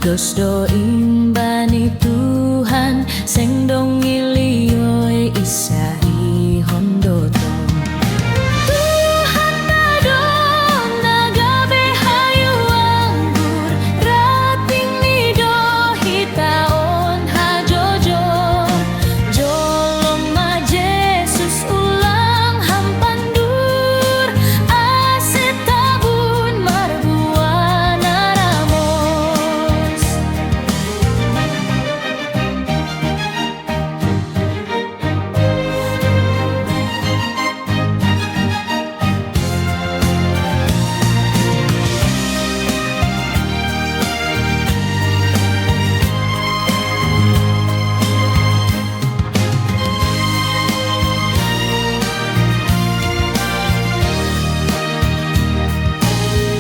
Dosdo imbani Tuhan sing dong iliyoi isahi hondoto. Tuhan nadon nagabe hayu anggur rating nido hitaon hajojo. Jolong ma Jesus ulang hampandur aset tabun marbuan aramos.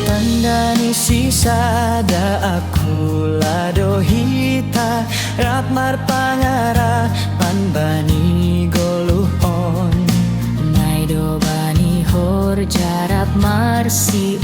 Tandani sisada aku lado hita rapmar pangara panbani goluhon naido bani hor jarap marsi